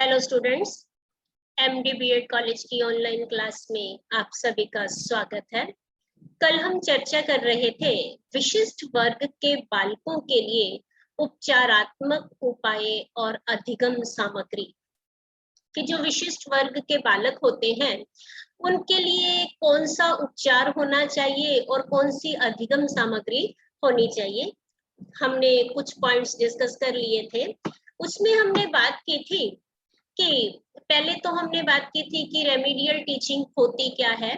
Hello students, MD BEd college की online class में आप सभी का स्वागत है। कल हम चर्चा कर रहे थे विशिष्ट वर्ग के बालकों के लिए उपचारात्मक उपाय और अधिगम सामग्री कि जो विशिष्ट वर्ग के बालक होते हैं उनके लिए कौन सा उपचार होना चाहिए और कौन सी अधिगम सामग्री होनी चाहिए। हमने कुछ पॉइंट्स डिस्कस कर लिए थे। उसमें हमने बात की थी कि पहले तो हमने बात की थी कि रेमेडियल टीचिंग होती क्या है,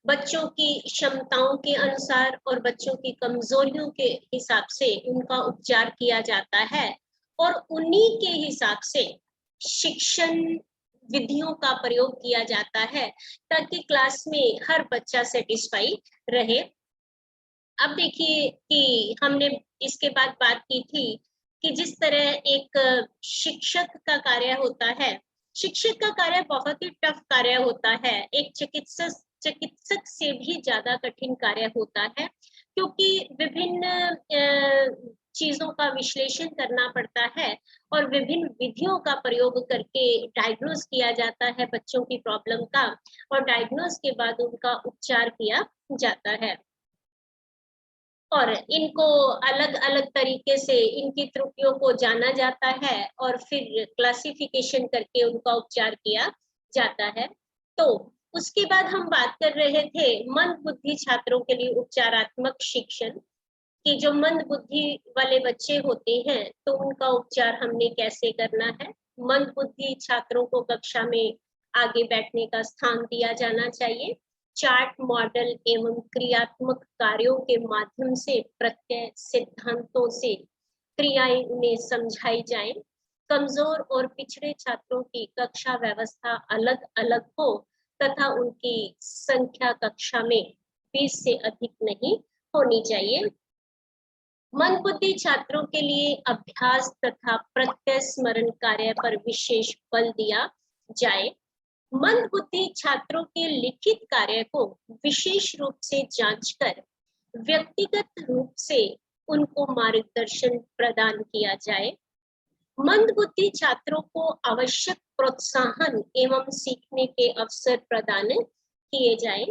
बच्चों की क्षमताओं के अनुसार और बच्चों की कमजोरियों के हिसाब से उनका उपचार किया जाता है और उन्हीं के हिसाब से शिक्षण विधियों का प्रयोग किया जाता है ताकि क्लास में हर बच्चा सेटिस्फाई रहे। अब देखिए कि हमने इसके बाद बात की थी कि जिस तरह एक शिक्षक का कार्य होता है, शिक्षक का कार्य बहुत ही टफ कार्य होता है, एक चिकित्सक से भी ज्यादा कठिन कार्य होता है क्योंकि विभिन्न चीजों का विश्लेषण करना पड़ता है और विभिन्न विधियों का प्रयोग करके डायग्नोज किया जाता है बच्चों की प्रॉब्लम का और डायग्नोज के बाद उनका उपचार किया जाता है और इनको अलग अलग तरीके से इनकी त्रुटियों को जाना जाता है और फिर क्लासिफिकेशन करके उनका उपचार किया जाता है। तो उसके बाद हम बात कर रहे थे मंद बुद्धि छात्रों के लिए उपचारात्मक शिक्षण कि जो मंद बुद्धि वाले बच्चे होते हैं तो उनका उपचार हमने कैसे करना है। मंद बुद्धि छात्रों को कक्षा में आगे बैठने का स्थान दिया जाना चाहिए। चार्ट मॉडल एवं क्रियात्मक कार्यों के माध्यम से प्रत्यय सिद्धांतों से क्रियाएं उन्हें समझाई जाएं। कमजोर और पिछड़े छात्रों की कक्षा व्यवस्था अलग अलग हो तथा उनकी संख्या कक्षा में 20 से अधिक नहीं होनी चाहिए। मंदबुद्धि छात्रों के लिए अभ्यास तथा प्रत्यय स्मरण कार्य पर विशेष बल दिया जाए। मंदबुद्धि छात्रों के लिखित कार्य को विशेष रूप से जांचकर व्यक्तिगत रूप से उनको मार्गदर्शन प्रदान किया जाए। मंदबुद्धि छात्रों को आवश्यक प्रोत्साहन एवं सीखने के अवसर प्रदान किए जाए।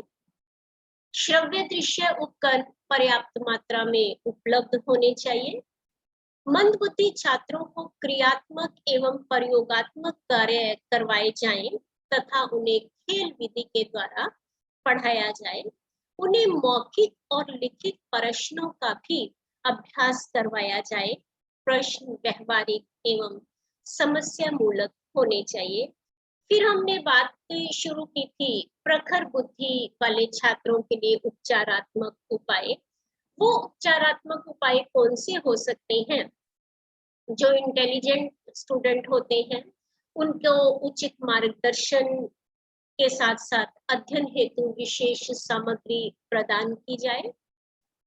श्रव्य दृश्य उपकरण पर्याप्त मात्रा में उपलब्ध होने चाहिए। मंदबुद्धि छात्रों को क्रियात्मक एवं प्रयोगात्मक कार्य करवाए जाएं तथा उन्हें खेल विधि के द्वारा पढ़ाया जाए। उन्हें मौखिक और लिखित प्रश्नों का भी अभ्यास करवाया जाए। प्रश्न व्यवहारिक एवं समस्या मूलक होने चाहिए। फिर हमने बात शुरू की थी प्रखर बुद्धि वाले छात्रों के लिए उपचारात्मक उपाय। वो उपचारात्मक उपाय कौन से हो सकते हैं? जो इंटेलिजेंट स्टूडेंट होते हैं उनको उचित मार्गदर्शन के साथ साथ अध्ययन हेतु विशेष सामग्री प्रदान की जाए।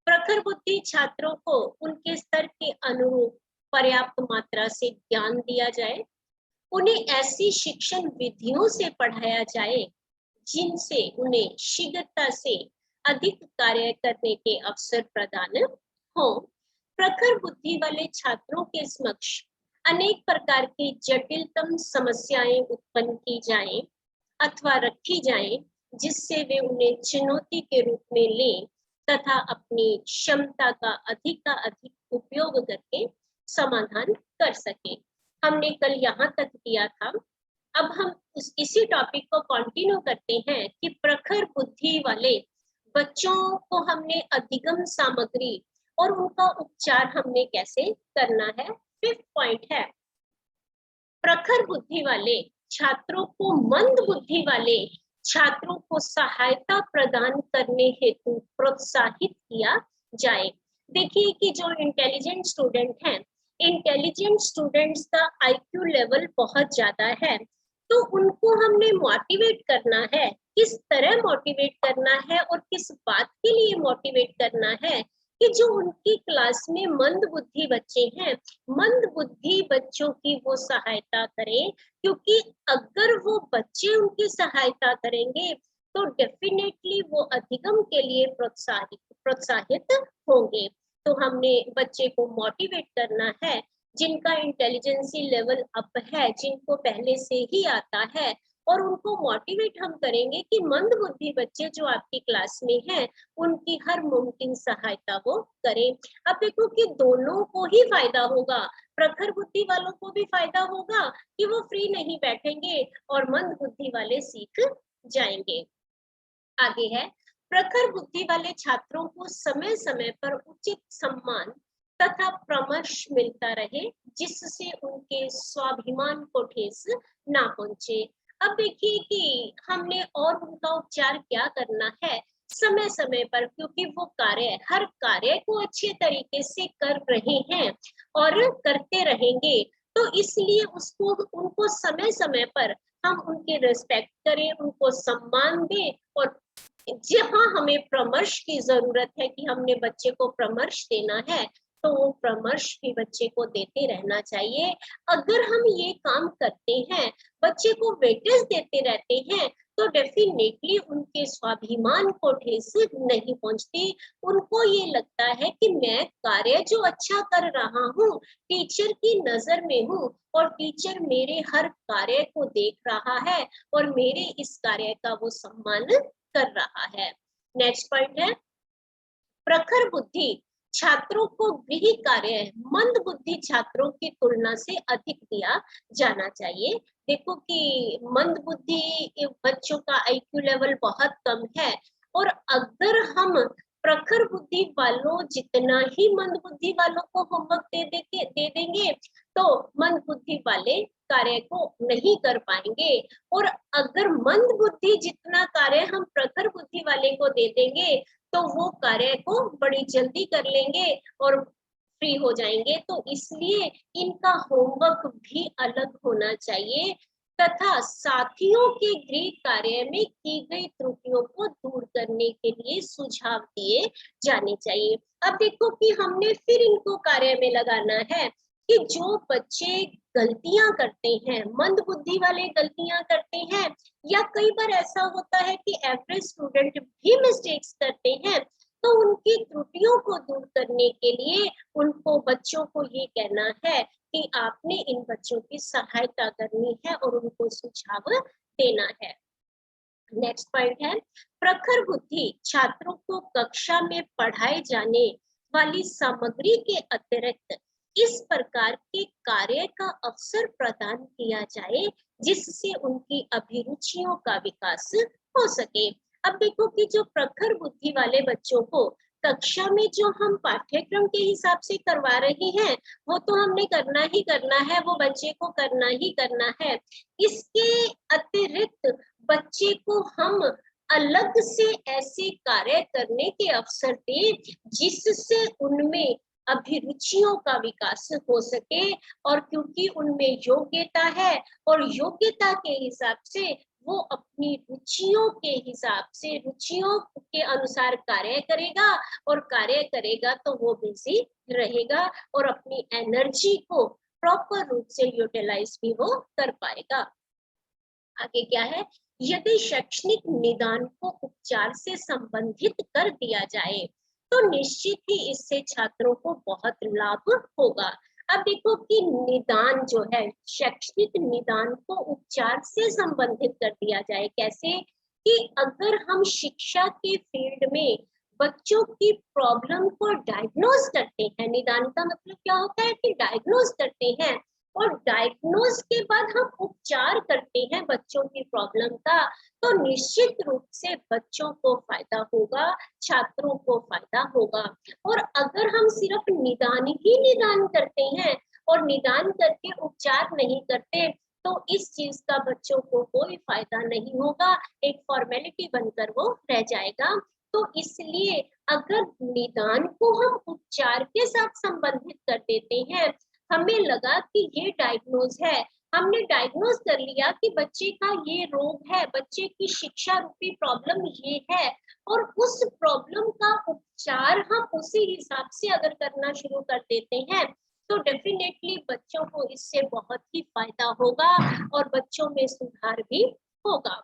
प्रखर बुद्धि छात्रों को उनके स्तर के अनुरूप पर्याप्त मात्रा से ज्ञान दिया जाए। उन्हें ऐसी शिक्षण विधियों से पढ़ाया जाए जिनसे उन्हें शीघ्रता से अधिक कार्य करने के अवसर प्रदान हो। प्रखर बुद्धि वाले छात्रों के समक्ष अनेक प्रकार की जटिलतम समस्याएं उत्पन्न की जाएं अथवा रखी जाएं जिससे वे उन्हें चुनौती के रूप में लें तथा अपनी क्षमता का अधिक उपयोग करके समाधान कर सके। हमने कल यहाँ तक किया था। अब हम इसी टॉपिक को कंटिन्यू करते हैं कि प्रखर बुद्धि वाले बच्चों को हमने अधिगम सामग्री और उनका उपचार हमने कैसे करना है। 5th पॉइंट है प्रखर बुद्धि वाले छात्रों को मंद बुद्धि वाले छात्रों को सहायता प्रदान करने हेतु प्रोत्साहित किया जाए। देखिए कि जो इंटेलिजेंट स्टूडेंट हैं, इंटेलिजेंट स्टूडेंट्स का आईक्यू लेवल बहुत ज्यादा है तो उनको हमने मोटिवेट करना है। किस तरह मोटिवेट करना है और किस बात के लिए मोटिवेट करना है कि जो उनकी क्लास में मंद बुद्धि बच्चे हैं, मंद बुद्धि बच्चों की वो सहायता करें क्योंकि अगर वो बच्चे उनकी सहायता करेंगे तो डेफिनेटली वो अधिगम के लिए प्रोत्साहित होंगे। तो हमने बच्चे को मोटिवेट करना है जिनका इंटेलिजेंसी लेवल अप है, जिनको पहले से ही आता है, और उनको मोटिवेट हम करेंगे कि मंद बुद्धि बच्चे जो आपकी क्लास में हैं, उनकी हर मुमकिन सहायता वो करें। अब देखो कि दोनों को ही फायदा होगा, प्रखर बुद्धि वालों को भी फायदा होगा कि वो फ्री नहीं बैठेंगे, और मंद बुद्धि वाले सीख जाएंगे। आगे है, प्रखर बुद्धि वाले छात्रों को समय समय पर उचित सम्मान तथा परामर्श मिलता रहे, जिससे उनके स्वाभिमान को ठेस ना पहुंचे। अब देखिए कि हमने और उनका उपचार क्या करना है, समय समय पर, क्योंकि वो हर कार्य को अच्छे तरीके से कर रहे हैं और करते रहेंगे, तो इसलिए उसको उनको समय समय पर हम उनके रिस्पेक्ट करें, उनको सम्मान दें, और जहाँ हमें परामर्श की जरूरत है कि हमने बच्चे को परामर्श देना है, तो वो परामर्श भी बच्चे को देते रहना चाहिए। अगर हम ये काम करते हैं, बच्चे को वेटेज देते रहते हैं, तो डेफिनेटली उनके स्वाभिमान को ठेस नहीं पहुंचती। उनको ये लगता है कि मैं कार्य जो अच्छा कर रहा हूँ, टीचर की नजर में हूँ, और टीचर मेरे हर कार्य को देख रहा है, और मेरे इस कार्य का वो सम्मान कर रहा है। नेक्स्ट पॉइंट है, प्रखर बुद्धि छात्रों को गृह कार्य मंद बुद्धि छात्रों की तुलना से अधिक दिया जाना चाहिए। देखो कि मंद बुद्धि बच्चों का आईक्यू लेवल बहुत कम है, और अगर हम प्रखर बुद्धि वालों जितना ही मंद बुद्धि वालों को होमवर्क दे देंगे, तो मंद बुद्धि वाले कार्य को नहीं कर पाएंगे, और अगर मंद बुद्धि जितना कार्य हम प्रखर बुद्धि वाले को दे देंगे, तो वो कार्य को बड़ी जल्दी कर लेंगे और फ्री हो जाएंगे। तो इसलिए इनका होमवर्क भी अलग होना चाहिए, तथा साथियों के गृह कार्य में की गई त्रुटियों को दूर करने के लिए सुझाव दिए जाने चाहिए। अब देखो कि हमने फिर इनको कार्य में लगाना है कि जो बच्चे गलतियां करते हैं, मंद बुद्धि वाले गलतियां करते हैं, या कई बार ऐसा होता है कि एवरेज स्टूडेंट भी मिस्टेक्स करते हैं, तो उनकी त्रुटियों को दूर करने के लिए उनको बच्चों को ये कहना है कि आपने इन बच्चों की सहायता करनी है और उनको सुझाव देना है। नेक्स्ट पॉइंट है, प्रखर बुद्धि छात्रों को कक्षा में पढ़ाए जाने वाली सामग्री के अतिरिक्त इस प्रकार के कार्य का अवसर प्रदान किया जाए, जिससे उनकी अभिरुचियों का विकास हो सके। अब देखो कि जो प्रखर बुद्धि वाले बच्चों को कक्षा में जो हम पाठ्यक्रम के हिसाब से करवा रहे हैं, वो तो हमने करना ही करना है, वो बच्चे को करना ही करना है। इसके अतिरिक्त बच्चे को हम अलग से ऐसे कार्य करने के अवसर दें, जिससे उनमें अभिरुचियों का विकास हो सके, और क्योंकि उनमें योग्यता है, और योग्यता के हिसाब से वो अपनी रुचियों के हिसाब से, रुचियों के अनुसार कार्य करेगा, और कार्य करेगा तो वो बिजी रहेगा, और अपनी एनर्जी को प्रॉपर रूप से यूटिलाइज भी वो कर पाएगा। आगे क्या है, यदि शैक्षणिक निदान को उपचार से संबंधित कर दिया जाए, तो निश्चित ही इससे छात्रों को बहुत लाभ होगा। अब देखो कि निदान जो है, शैक्षणिक निदान को उपचार से संबंधित कर दिया जाए। कैसे? कि अगर हम शिक्षा के फील्ड में बच्चों की प्रॉब्लम को डायग्नोज करते हैं, निदान का मतलब क्या होता है कि डायग्नोज करते हैं, और डायग्नोज के बाद हम उपचार करते हैं बच्चों की प्रॉब्लम का, तो निश्चित रूप से बच्चों को फायदा होगा, छात्रों को फायदा होगा। और अगर हम सिर्फ निदान ही निदान करते हैं और निदान करके उपचार नहीं करते, तो इस चीज का बच्चों को कोई फायदा नहीं होगा, एक फॉर्मेलिटी बनकर वो रह जाएगा। तो इसलिए अगर निदान को हम उपचार के साथ संबंधित कर देते हैं, हमें लगा कि ये डायग्नोज है, हमने डायग्नोज कर लिया कि बच्चे का ये रोग है, बच्चे की शिक्षा रूपी प्रॉब्लम ये है, और उस प्रॉब्लम का उपचार हम उसी हिसाब से अगर करना शुरू कर देते हैं, तो डेफिनेटली बच्चों को इससे बहुत ही फायदा होगा और बच्चों में सुधार भी होगा।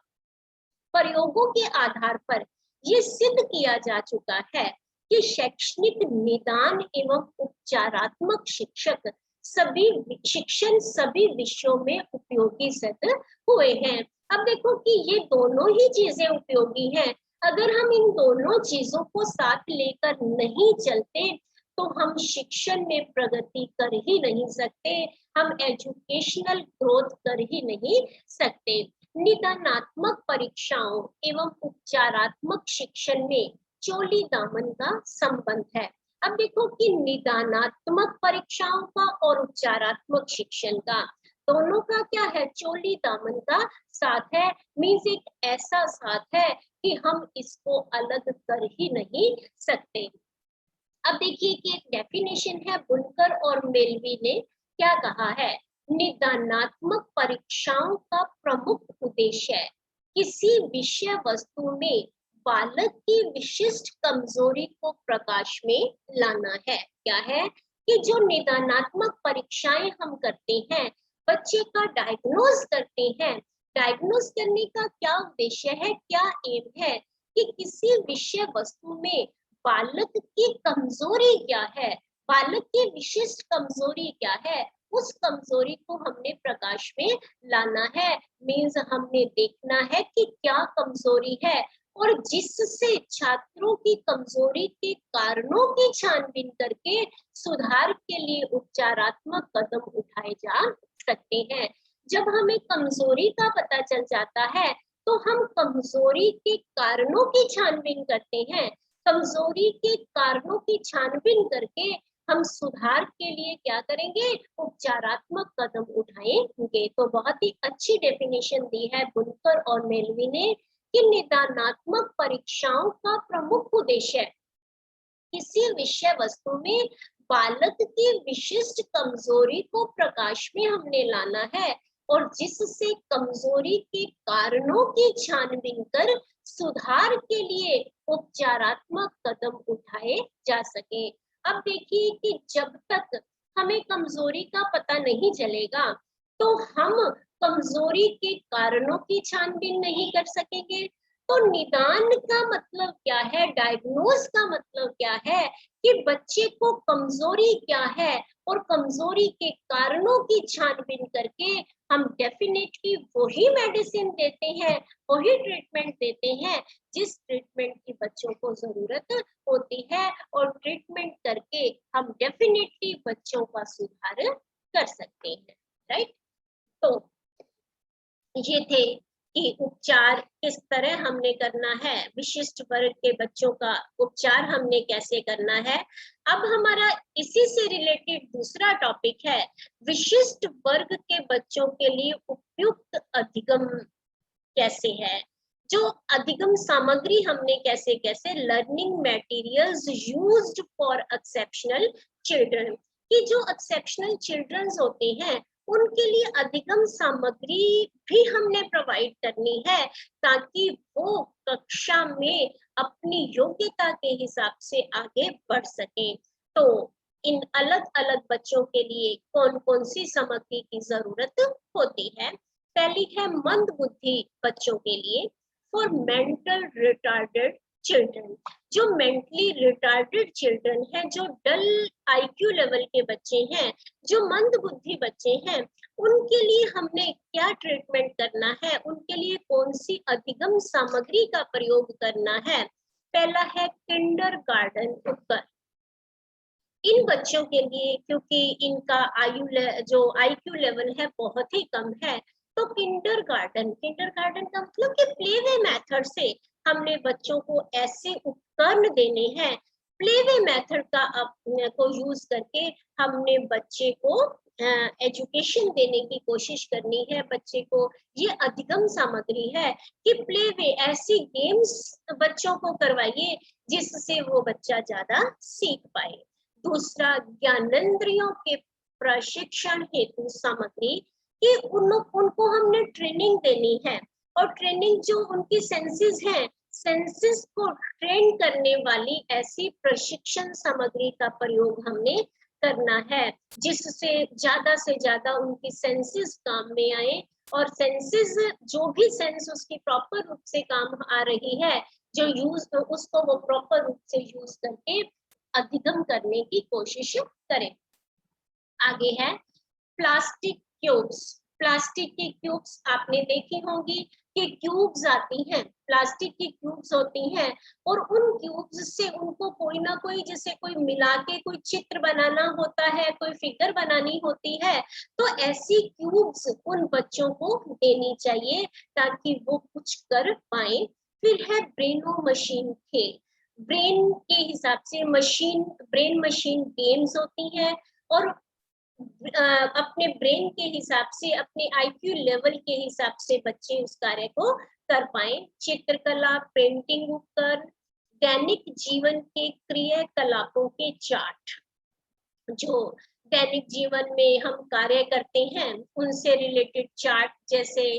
प्रयोगों के आधार पर ये सिद्ध किया जा चुका है कि शैक्षणिक निदान एवं उपचारात्मक शिक्षक सभी शिक्षण सभी विषयों में उपयोगी सिद्ध हुए हैं। अब देखो कि ये दोनों ही चीजें उपयोगी हैं। अगर हम इन दोनों चीजों को साथ लेकर नहीं चलते तो हम शिक्षण में प्रगति कर ही नहीं सकते, हम एजुकेशनल ग्रोथ कर ही नहीं सकते। निदानात्मक परीक्षाओं एवं उपचारात्मक शिक्षण में चोली दामन का संबंध है। अब देखो कि निदानात्मक परीक्षाओं का और उपचारात्मक शिक्षण का दोनों का क्या है, चोली दामन का साथ है। मीन्स एक ऐसा साथ है कि हम इसको अलग कर ही नहीं सकते। अब देखिए कि एक डेफिनेशन है, बुनकर और मेलवी ने क्या कहा है। निदानात्मक परीक्षाओं का प्रमुख उद्देश्य है किसी विषय वस्तु में बालक की विशिष्ट कमजोरी को प्रकाश में लाना है। क्या है कि जो निदानात्मक परीक्षाएं हम करते हैं, बच्चे का डायग्नोज करते हैं। डायग्नोज करने का क्या उद्देश्य है, क्या एम है कि किसी विषय वस्तु में बालक की कमजोरी क्या है, बालक की विशिष्ट कमजोरी क्या है, उस कमजोरी को हमने प्रकाश में लाना है। मीन्स हमने देखना है कि क्या कमजोरी है और जिससे छात्रों की कमजोरी के कारणों की छानबीन करके सुधार के लिए उपचारात्मक कदम उठाए जा सकते हैं। जब हमें कमजोरी का पता चल जाता है तो हम कमजोरी के कारणों की छानबीन करते हैं। कमजोरी के कारणों की छानबीन करके हम सुधार के लिए क्या करेंगे, उपचारात्मक कदम उठाएंगे। तो बहुत ही अच्छी डेफिनेशन दी है बुनकर और मेलवी ने कि निदानात्मक परीक्षाओं का प्रमुख उद्देश्य है किसी विषय वस्तु में बालक की विशिष्ट कमजोरी को प्रकाश में हमने लाना है और जिससे कमजोरी के कारणों की छानबीन कर सुधार के लिए उपचारात्मक कदम उठाए जा सके। अब देखिए कि जब तक हमें कमजोरी का पता नहीं चलेगा तो हम कमजोरी के कारणों की छानबीन नहीं कर सकेंगे। तो निदान का मतलब क्या है, डायग्नोज का मतलब क्या है कि बच्चे को कमजोरी क्या है और कमजोरी के कारणों की छानबीन करके हम डेफिनेटली वही मेडिसिन देते हैं, वही ट्रीटमेंट देते हैं जिस ट्रीटमेंट की बच्चों को जरूरत होती है और ट्रीटमेंट करके हम डेफिनेटली बच्चों का सुधार कर सकते हैं। राइट। तो ये थे कि उपचार किस तरह हमने करना है, विशिष्ट वर्ग के बच्चों का उपचार हमने कैसे करना है। अब हमारा इसी से रिलेटेड दूसरा टॉपिक है, विशिष्ट वर्ग के बच्चों के लिए उपयुक्त अधिगम कैसे है। जो अधिगम सामग्री हमने कैसे कैसे learning materials used for exceptional children, कि जो एक्सेप्शनल चिल्ड्रंस होते हैं उनके लिए अधिगम सामग्री भी हमने प्रोवाइड करनी है ताकि वो कक्षा में अपनी योग्यता के हिसाब से आगे बढ़ सके। तो इन अलग अलग बच्चों के लिए कौन कौन सी सामग्री की जरूरत होती है। पहली है मंद बुद्धि बच्चों के लिए, फॉर मेंटल रिटार्डेड चिल्ड्रन। जो मेंटली रिटार्डेड चिल्ड्रन हैं, जो डल आईक्यू लेवल के बच्चे हैं, जो मंद बुद्धि बच्चे हैं, उनके लिए हमने क्या ट्रीटमेंट करना है, उनके लिए कौन सी अधिगम सामग्री का प्रयोग करना है। पहला है किंडरगार्टन उपकर। इन बच्चों के लिए क्योंकि इनका जो आईक्यू लेवल है बहुत ही कम है, तो किंडरगार्टन का मतलब कि प्लेवे मेथड से हमने बच्चों को ऐसे उपकरण देने हैं, प्लेवे मेथड का को यूज करके हमने बच्चे को एजुकेशन देने की कोशिश करनी है। बच्चे को ये अधिगम सामग्री है कि प्लेवे ऐसी गेम्स बच्चों को करवाइए जिससे वो बच्चा ज्यादा सीख पाए। दूसरा, ज्ञानेंद्रियों के प्रशिक्षण हेतु सामग्री, कि उनको हमने ट्रेनिंग देनी है और ट्रेनिंग जो उनकी सेंसेस हैं, सेंसेस को ट्रेन करने वाली ऐसी प्रशिक्षण सामग्री का प्रयोग हमने करना है जिससे ज्यादा से ज्यादा उनकी सेंसेस काम में आए और सेंसेस जो भी सेंस उसकी प्रॉपर रूप से काम आ रही है, जो यूज उसको वो प्रॉपर रूप से यूज करके अधिगम करने की कोशिश करें। आगे है प्लास्टिक क्यूब्स। प्लास्टिक के क्यूब्स आपने देखी होंगी कि क्यूब्स आती हैं, प्लास्टिक की क्यूब्स होती हैं और उन क्यूब्स से उनको कोई ना कोई, जैसे कोई मिला के कोई चित्र बनाना होता है, कोई फिगर बनानी होती है, तो ऐसी क्यूब्स उन बच्चों को देनी चाहिए ताकि वो कुछ कर पाए। फिर है ब्रेनो मशीन खेल। ब्रेन के हिसाब से मशीन, ब्रेन मशीन गेम्स होती हैं और अपने ब्रेन के हिसाब से, अपने आईक्यू लेवल के हिसाब से बच्चे उस कार्य को कर पाए। चित्रकला, पेंटिंग उपकरण, दैनिक जीवन के क्रियाकलापों के चार्ट, जो दैनिक जीवन में हम कार्य करते हैं उनसे रिलेटेड चार्ट, जैसे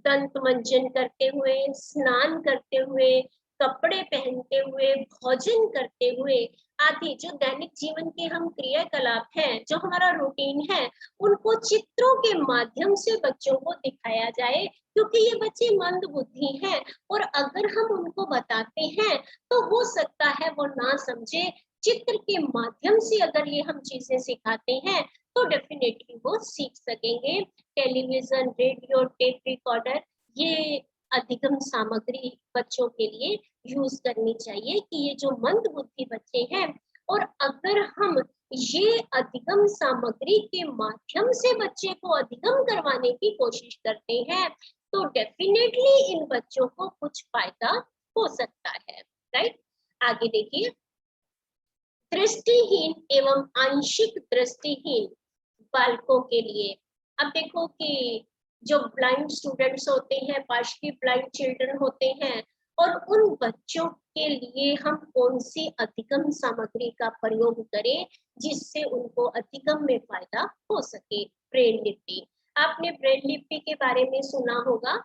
दंत मंजन करते हुए, स्नान करते हुए, कपड़े पहनते हुए, भोजन करते हुए आदि, जो दैनिक जीवन के हम क्रियाकलाप हैं, जो हमारा रूटीन है, उनको चित्रों के माध्यम से बच्चों को दिखाया जाए, क्योंकि ये बच्चे मंद बुद्धि हैं और अगर हम उनको बताते हैं तो हो सकता है वो ना समझे। चित्र के माध्यम से अगर ये हम चीजें सिखाते हैं तो डेफिनेटली वो सीख सकेंगे। टेलीविजन, रेडियो, टेप रिकॉर्डर, ये अधिगम सामग्री बच्चों के लिए यूज करनी चाहिए कि ये जो मंद बुद्धि बच्चे हैं, और अगर हम ये अधिगम सामग्री के माध्यम से बच्चे को अधिगम करवाने की कोशिश करते हैं तो डेफिनेटली इन बच्चों को कुछ फायदा हो सकता है। राइट, आगे देखिए, दृष्टिहीन एवं आंशिक दृष्टिहीन बालकों के लिए। अब देखो कि जो ब्लाइंड स्टूडेंट्स होते हैं, पार्शियली ब्लाइंड चिल्ड्रन होते हैं, और उन बच्चों के लिए हम कौन सी अधिगम सामग्री का प्रयोग करें जिससे उनको अधिगम में फायदा हो सके। ब्रेल लिपि, आपने ब्रेल लिपि के बारे में सुना होगा।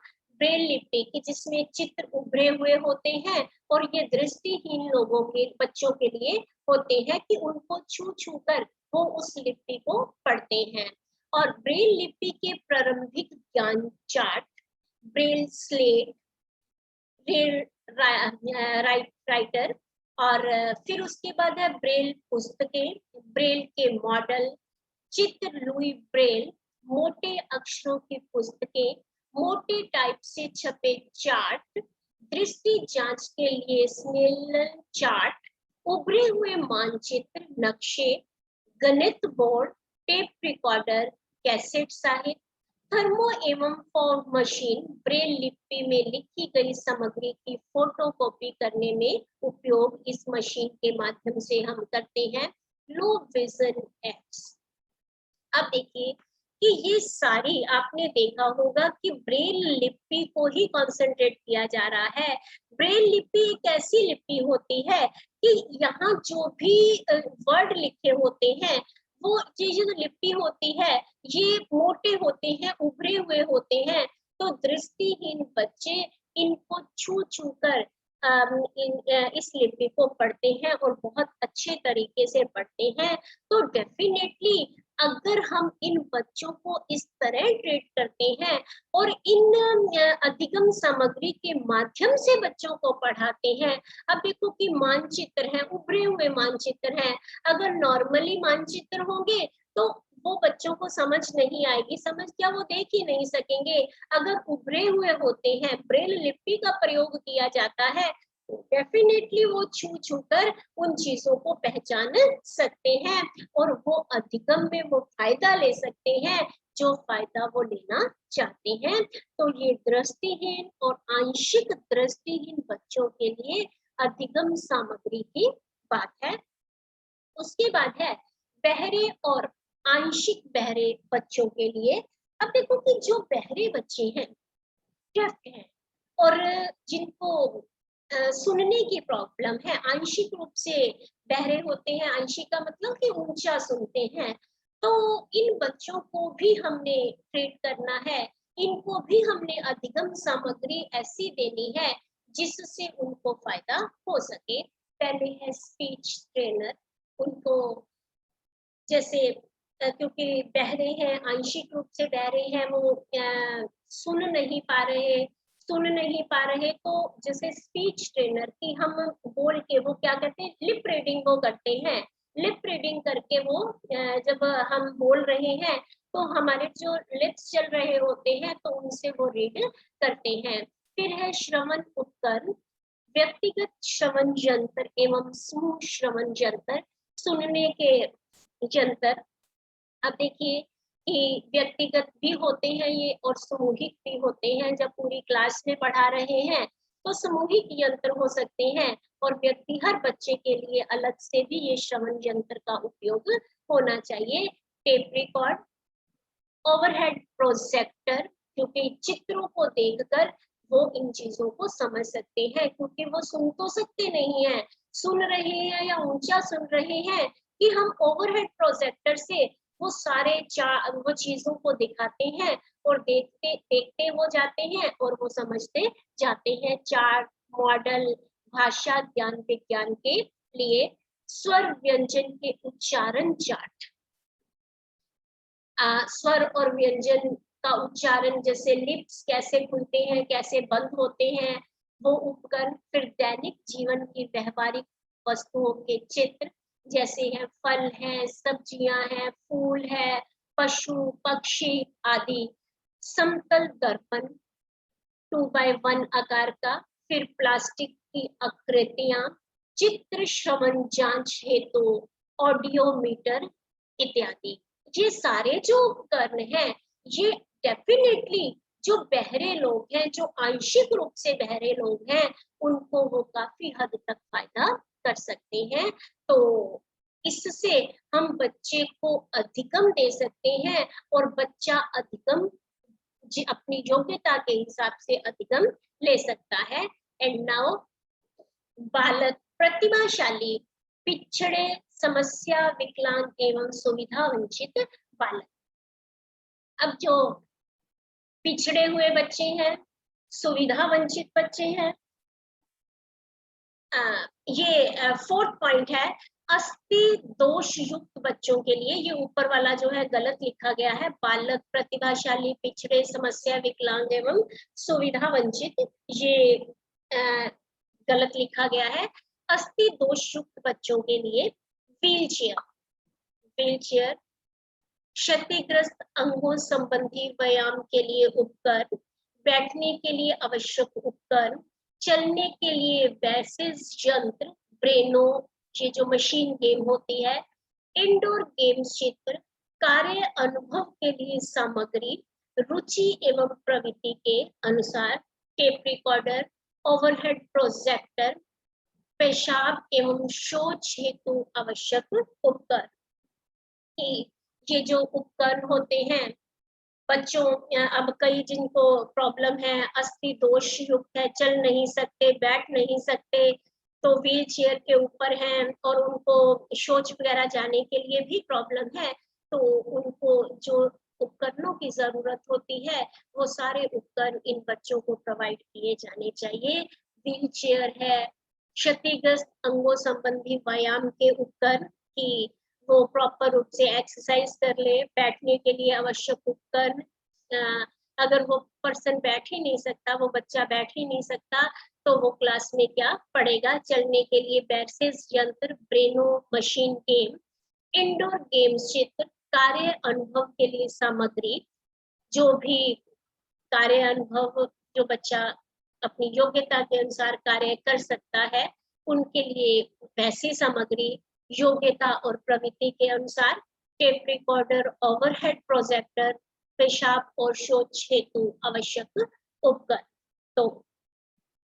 ब्रेल लिपि की जिसमें चित्र उभरे हुए होते हैं और ये दृष्टिहीन लोगों के, बच्चों के लिए होते हैं कि उनको छू छू कर वो उस लिपि को पढ़ते हैं। और ब्रेल लिपि के प्रारंभिक ज्ञान chart, Braille slate, Braille writer, और फिर उसके बाद है ब्रेल पुस्तकें, ब्रेल के मॉडल, चित्र लुई ब्रेल, मोटे अक्षरों की पुस्तकें, मोटे टाइप से छपे चार्ट, दृष्टि जांच के लिए स्नेलन चार्ट, उभरे हुए मानचित्र, नक्शे, गणित बोर्ड, टेप रिकॉर्डर, कैसेट साहित्य, थर्मो एवं फॉग मशीन, ब्रेल लिपि में लिखी गई सामग्री की फोटोकॉपी करने में उपयोग इस मशीन के माध्यम से हम करते हैं। Low vision apps. अब देखिए कि ये सारी, आपने देखा होगा कि ब्रेल लिपि को ही कंसंट्रेट किया जा रहा है। ब्रेल लिपि एक ऐसी लिपि होती है कि यहाँ जो भी वर्ड लिखे होते हैं, वो चीजें जो लिपि होती है ये मोटे होते हैं, उभरे हुए होते हैं, तो दृष्टिहीन बच्चे इनको छू छू कर इस लिपि को पढ़ते हैं और बहुत अच्छे तरीके से पढ़ते हैं। तो डेफिनेटली अगर हम इन बच्चों को इस तरह ट्रीट करते हैं और इन अधिगम सामग्री के माध्यम से बच्चों को पढ़ाते हैं। अब देखो कि मानचित्र है, उभरे हुए मानचित्र है, अगर नॉर्मली मानचित्र होंगे तो वो बच्चों को समझ नहीं आएगी, समझ क्या, वो देख ही नहीं सकेंगे। अगर उभरे हुए होते हैं, ब्रेल लिपि का प्रयोग किया जाता है, डेफिनेटली वो छू छू कर उन चीजों को पहचान सकते हैं और वो अधिगम में वो फायदा ले सकते हैं जो फायदा वो लेना चाहते हैं। तो ये दृष्टिहीन और आंशिक दृष्टिहीन बच्चों के लिए अधिगम सामग्री की बात है। उसके बाद है बहरे और आंशिक बहरे बच्चों के लिए। अब देखो कि जो बहरे बच्चे हैं, डेफ हैं, और जिनको सुनने की प्रॉब्लम है, आंशिक रूप से बहरे होते हैं, आंशिक का मतलब कि ऊंचा सुनते हैं, तो इन बच्चों को भी हमने ट्रीट करना है, इनको भी हमने अधिगम सामग्री ऐसी देनी है जिससे उनको फायदा हो सके। पहले है स्पीच ट्रेनर, उनको जैसे क्योंकि बहरे हैं, आंशिक रूप से बहरे हैं, वो सुन नहीं पा रहे, तो जैसे स्पीच ट्रेनर की हम बोल के, वो क्या करते हैं, लिप रीडिंग वो करते हैं, लिप रीडिंग करके वो जब हम बोल रहे हैं तो हमारे जो लिप्स चल रहे होते हैं तो उनसे वो रीड करते हैं। फिर है श्रवण उपकरण, व्यक्तिगत श्रवण यंत्र एवं समूह श्रवण यंत्र, सुनने के यंत्र। अब देखिए कि व्यक्तिगत भी होते हैं ये और सामूहिक भी होते हैं। जब पूरी क्लास में पढ़ा रहे हैं तो सामूहिक यंत्र हो सकते हैं और व्यक्ति हर बच्चे के लिए अलग से भी ये श्रवण यंत्र का उपयोग होना चाहिए। टेप रिकॉर्ड, ओवरहेड प्रोजेक्टर, क्योंकि चित्रों को देखकर वो इन चीजों को समझ सकते हैं, क्योंकि वो सुन तो सकते नहीं है, सुन रहे हैं या ऊंचा सुन रहे हैं कि हम ओवरहेड प्रोजेक्टर से वो सारे वो चीजों को दिखाते हैं और देखते देखते वो जाते हैं और वो समझते जाते हैं। चार्ट, मॉडल, भाषा ज्ञान विज्ञान के लिए स्वर व्यंजन के उच्चारण चार्ट, स्वर और व्यंजन का उच्चारण, जैसे लिप्स कैसे खुलते हैं कैसे बंद होते हैं वो उपकरण। फिर दैनिक जीवन की व्यवहारिक वस्तुओं के चित्र, जैसे है फल है, सब्जियां हैं, फूल है, पशु पक्षी आदि। समतल दर्पण 2x1 आकार का। फिर प्लास्टिक की आकृतियां, चित्र श्रवण जांच हेतु ऑडियोमीटर इत्यादि। ये सारे जो उपकरण हैं ये डेफिनेटली जो बहरे लोग हैं, जो आंशिक रूप से बहरे लोग हैं, उनको वो काफी हद तक फायदा कर सकते हैं। तो इससे हम बच्चे को अधिगम दे सकते हैं और बच्चा अधिगम अपनी योग्यता के हिसाब से अधिगम ले सकता है। एंड नाउ बालक प्रतिभाशाली, पिछड़े, समस्या विकलांग एवं सुविधा वंचित बालक। अब जो पिछड़े हुए बच्चे हैं, सुविधा वंचित बच्चे हैं, ये फोर्थ पॉइंट है। अस्थि दोष युक्त बच्चों के लिए, ये ऊपर वाला जो है गलत लिखा गया है, बालक प्रतिभाशाली, पिछड़े, समस्या विकलांग एवं सुविधा वंचित, ये गलत लिखा गया है। अस्थि दोष युक्त बच्चों के लिए व्हीलचेयर, क्षतिग्रस्त अंगों संबंधी व्यायाम के लिए उपकरण, बैठने के लिए आवश्यक उपकरण, चलने के लिए वैसेज यंत्र, ब्रेनो, ये जो मशीन गेम होती है, इंडोर गेम्स चित्र, कार्य अनुभव के लिए सामग्री, रुचि एवं प्रवृत्ति के अनुसार, टेप रिकॉर्डर, ओवरहेड प्रोजेक्टर, पेशाब एवं शौच हेतु आवश्यक उपकरण। ये जो उपकरण होते हैं बच्चों, अब कई जिनको प्रॉब्लम है, अस्थि दोष युक्त है, चल नहीं सकते, बैठ नहीं सकते, तो व्हील चेयर के ऊपर हैं और उनको शौच वगैरह जाने के लिए भी प्रॉब्लम है, तो उनको जो उपकरणों की जरूरत होती है वो सारे उपकरण इन बच्चों को प्रोवाइड किए जाने चाहिए। व्हील चेयर है, क्षतिग्रस्त अंगों संबंधी व्यायाम के उपकरण की वो प्रॉपर रूप से एक्सरसाइज कर ले, बैठने के लिए आवश्यक उपकरण, अगर वो पर्सन बैठ ही नहीं सकता, वो बच्चा बैठ ही नहीं सकता, तो वो क्लास में क्या पढ़ेगा। चलने के लिए बैसेस यंत्र, ब्रेनो मशीन गेम, इंडोर गेम्स चित्र, कार्य अनुभव के लिए सामग्री, जो भी कार्य अनुभव जो बच्चा अपनी योग्यता के अनुसार कार्य कर सकता है उनके लिए वैसी सामग्री, योग्यता और प्रवृत्ति के अनुसार, टेप रिकॉर्डर, ओवरहेड प्रोजेक्टर, पेशाब और शौच हेतु आवश्यक उपकरण। तो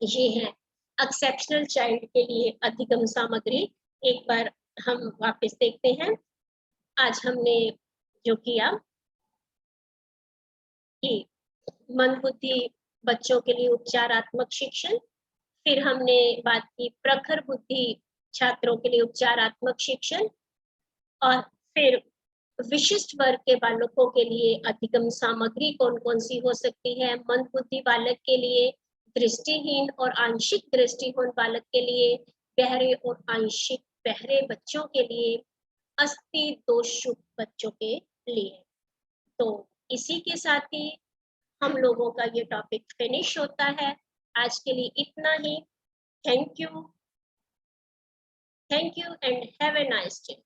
ये है एक्सेप्शनल चाइल्ड के लिए अधिगम सामग्री। एक बार हम वापस देखते हैं। आज हमने जो किया कि मंदबुद्धि बच्चों के लिए उपचारात्मक शिक्षण, फिर हमने बात की प्रखर बुद्धि छात्रों के लिए उपचारात्मक शिक्षण, और फिर विशिष्ट वर्ग के बालकों के लिए अधिगम सामग्री कौन कौन सी हो सकती है। मंदबुद्धि बालक के लिए, दृष्टिहीन और आंशिक दृष्टिहीन बालक के लिए, बहरे और आंशिक बहरे बच्चों के लिए, अस्थि दोष युक्त बच्चों के लिए। तो इसी के साथ ही हम लोगों का ये टॉपिक फिनिश होता है। आज के लिए इतना ही। Thank you and have a nice day.